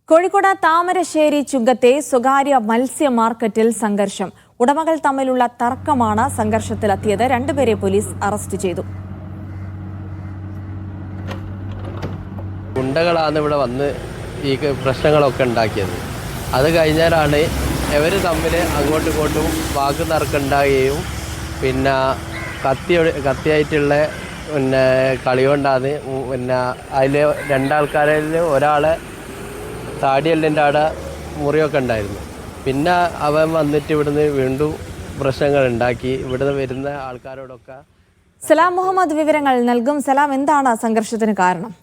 കോഴിക്കോട് താമരശ്ശേരി ചുങ്കത്തെ സ്വകാര്യ മത്സ്യ മാർക്കറ്റിൽ സംഘർഷം. ഉടമകൾ തമ്മിലുള്ള തർക്കമാണ് സംഘർഷത്തിലെത്തിയത്. രണ്ടുപേരെ പോലീസ് അറസ്റ്റ് ചെയ്തു. ഗുണ്ടകളാണ് ഇവിടെ വന്ന് ഈ പ്രശ്നങ്ങളൊക്കെ ഉണ്ടാക്കിയത്. അത് കഴിഞ്ഞാലാണ് ഇവർ തമ്മിൽ അങ്ങോട്ടും ഇങ്ങോട്ടും വാക്ക് തർക്കമുണ്ടാകുകയും പിന്നെ കത്തിയായിട്ടുള്ള കളി കൊണ്ടാണ് അതിൽ രണ്ടാൾക്കാരിൽ ഒരാളെ താടിയെല്ലിൻ്റെ അവിടെ മുറിയൊക്കെ ഉണ്ടായിരുന്നു. പിന്നെ അവൻ വന്നിട്ട് ഇവിടുന്ന് വീണ്ടും പ്രശ്നങ്ങൾ ഉണ്ടാക്കി. ഇവിടുന്ന് വരുന്ന ആൾക്കാരോടൊക്കെ സലാം മുഹമ്മദ് വിവരങ്ങൾ നൽകും. സലാം, എന്താണ് സംഘർഷത്തിന് കാരണം?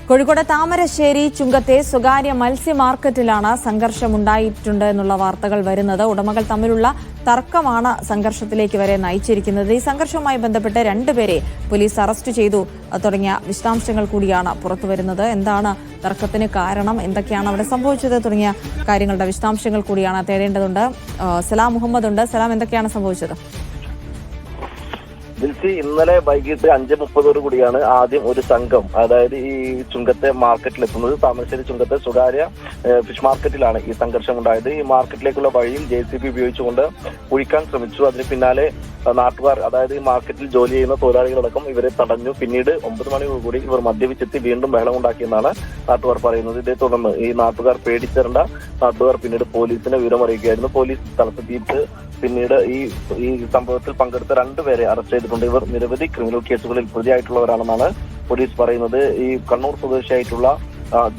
കോഴിക്കോട് താമരശ്ശേരി ചുങ്കത്തെ സ്വകാര്യ മത്സ്യ മാർക്കറ്റിലാണ് സംഘർഷമുണ്ടായിട്ടുണ്ട് എന്നുള്ള വാർത്തകൾ വരുന്നത്. ഉടമകൾ തമ്മിലുള്ള തർക്കമാണ് സംഘർഷത്തിലേക്ക് വരെ നയിച്ചിരിക്കുന്നത്. ഈ സംഘർഷവുമായി ബന്ധപ്പെട്ട് രണ്ടുപേരെ പോലീസ് അറസ്റ്റ് ചെയ്തു തുടങ്ങിയ വിശദാംശങ്ങൾ കൂടിയാണ് പുറത്തുവരുന്നത്. എന്താണ് തർക്കത്തിന് കാരണം, എന്തൊക്കെയാണ് അവിടെ സംഭവിച്ചത് തുടങ്ങിയ കാര്യങ്ങളുടെ വിശദാംശങ്ങൾ കൂടിയാണ് തേടേണ്ടതുണ്ട്. സലാം മുഹമ്മദ് ഉണ്ട്. സലാം, എന്തൊക്കെയാണ് സംഭവിച്ചത്? ദിൽസി, ഇന്നലെ വൈകിട്ട് 5:30 കൂടിയാണ് ആദ്യം ഒരു സംഘം, അതായത് ഈ ചുങ്കത്തെ മാർക്കറ്റിലെത്തുന്നത്. താമരശ്ശേരി ചുങ്കത്തെ സ്വകാര്യ ഫിഷ് മാർക്കറ്റിലാണ് ഈ സംഘർഷം ഉണ്ടായത്. ഈ മാർക്കറ്റിലേക്കുള്ള വഴിയിൽ JCB ഉപയോഗിച്ചുകൊണ്ട് കുഴിക്കാൻ ശ്രമിച്ചു. അതിന് പിന്നാലെ നാട്ടുകാർ, അതായത് ഈ മാർക്കറ്റിൽ ജോലി ചെയ്യുന്ന തൊഴിലാളികളടക്കം ഇവരെ തടഞ്ഞു. പിന്നീട് 9 മണിയോടുകൂടി ഇവർ മദ്യപിച്ചെത്തി വീണ്ടും ബഹളമുണ്ടാക്കിയെന്നാണ് നാട്ടുകാർ പറയുന്നത്. ഇതേ തുടർന്ന് ഈ നാട്ടുകാർ പേടിച്ചിരണ്ട നാട്ടുകാർ പിന്നീട് പോലീസിനെ വിവരമറിയിക്കുകയായിരുന്നു. പോലീസ് സ്ഥലത്തെത്തിയിട്ട് പിന്നീട് ഈ സംഭവത്തിൽ പങ്കെടുത്ത രണ്ടുപേരെ അറസ്റ്റ് ചെയ്തിട്ടുണ്ട്. ഇവർ നിരവധി ക്രിമിനൽ കേസുകളിൽ പ്രതിയായിട്ടുള്ളവരാണെന്നാണ് പോലീസ് പറയുന്നത്. ഈ കണ്ണൂർ സ്വദേശിയായിട്ടുള്ള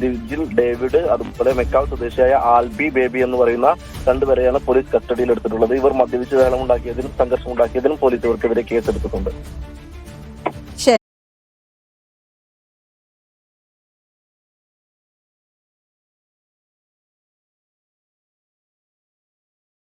ദിജിൽ ഡേവിഡ്, അതുപോലെ മെക്കാവ് സ്വദേശിയായ ആൽബി ബേബി എന്ന് പറയുന്ന രണ്ടുപേരെയാണ് പോലീസ് കസ്റ്റഡിയിൽ എടുത്തിട്ടുള്ളത്. ഇവർ മദ്യപിച്ച് വേളമുണ്ടാക്കിയതിനും സംഘർഷം ഉണ്ടാക്കിയതിനും പോലീസ് ഇവർക്കെതിരെ കേസെടുത്തിട്ടുണ്ട്.